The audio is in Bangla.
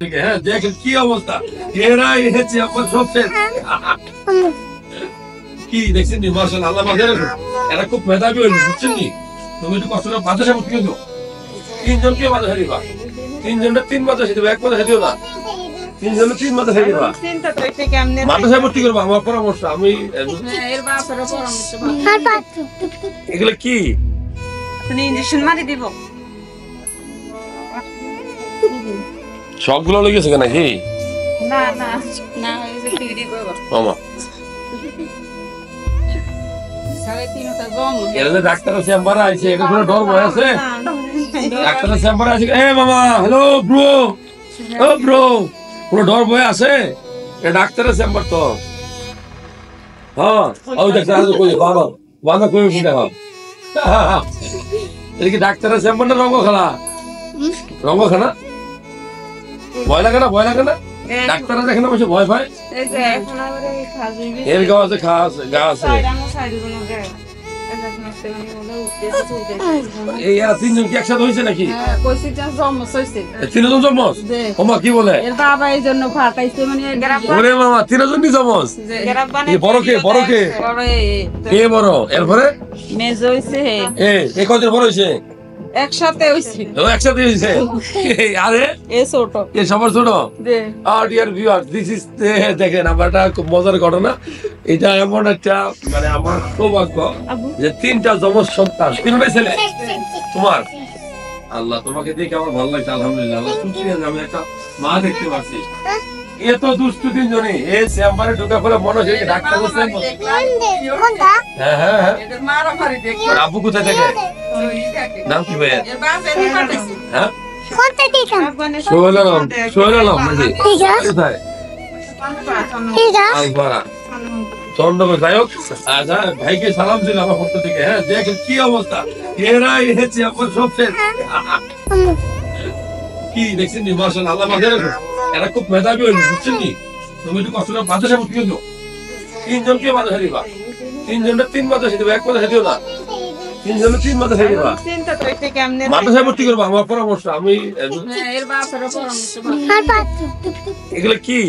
হ্যাঁ দেখেন কি অবস্থা, এরা এসেছে আমার সবচেয়ে কি দেখছেন নি, মাশাআল্লাহ আল্লাহ মাঝে রাখুন। এরা খুব মেধাবী হইল, বুঝছেন নি? তুমি একটু কষ্ট করে মাদ্রাসা ভর্তি করে দিও। তিনজনকে মাদ্রাসা দিবা, তিনজনটা তিন মাদ্রাসা দিবা, এক মাদ্রাসা দিও না, তিনজনে তিন মাদ্রাসা দিবা। মাদ্রাসা ভর্তি করবো, আমার পরামর্শ। আমি এগুলো কি ইঞ্জেকশন মারি দিব, সবগুলো লেগে গেছে নাকি? না না না, এই যে টিডি করব মামা এরা যে ডাক্তারের চেম্বারে আইছে, এটা কোনো ডর ভয় আছে? ডাক্তারের চেম্বারে আছে, এ মামা হ্যালো ব্রো, ও ব্রো, কোনো ডর ভয় আছে? এটা ডাক্তারের চেম্বার তো। হ্যাঁ ওই ডাক্তার আছে, কই বাবা বাবা কই কি দেখো, এটা কি ডাক্তারের চেম্বার না রঙ্গখানা? রঙ্গখানা ভয় লাগে না? ভয় লাগে না? ডাক্তাররা দেখে না বসে ভয় পায়? এর গাছ আছে, গা আছে। এই এরা তিনজন কি একসাথে হয়েছে নাকি? তিনজন জমজ? ওমা কি বলে? ওরে মামা তিনজনই জমজ? বড় কে? বড় কে? কে বড়? এরপরে এ কত বড় হয়েছে? একসাথে হইছে, একসাথে হয়েছে। আরে এ ছোট, এ সবার ছোট। ডিয়ার ভিউয়ার, দিস ইজ, দেখেন আমার একটা খুব মজার ঘটনা। এটা এমন একটা মানে আমার সৌভাগ্য যে তিনটা যমজ সন্তান, তিনটাই ছেলে। তোমার আল্লাহ তোমাকে দেখে আমার ভালো লাগছে, আলহামদুলিল্লাহ। আল্লাহ শুকরিয়া যে আমি একটা মা দেখতে পাচ্ছি। এত দুষ্টু তিনজনে এই চেম্বারে ঢোকা পরে মনে হচ্ছে ডাক্তার বলছেন। হ্যাঁ হ্যাঁ হ্যাঁ, আব্বু কোথায় থাকে? নাম কি ভাইয়া? হ্যাঁ সোহেল আলম। সোহেল আলম নাকি? কোথায়? আলপাড়া চন্দ্রপুর। যাই হোক, আচ্ছা ভাইকে সালাম দিল আমার পক্ষ থেকে। হ্যাঁ দেখেন কি অবস্থা, এরা এসেছে আমার সবচেয়ে কি দেখছেন নি, মাশাআল্লাহ আল্লাহ মাঝে রাখুন। এরা খুব মেধাবী হইল, বুঝছেন নি? তুমি একটু কষ্ট করে মাদ্রাসা ভর্তি করে দিও। তিনজনকে মাদ্রাসা দিবা, তিনজনটা তিন মাদ্রাসা দিবা, এক মাদ্রাসা দিও না, তিনজনে তিন মাদ্রাসা দিবা। মাদ্রাসা ভর্তি করবো, আমার পরামর্শ। আমি এগুলো কি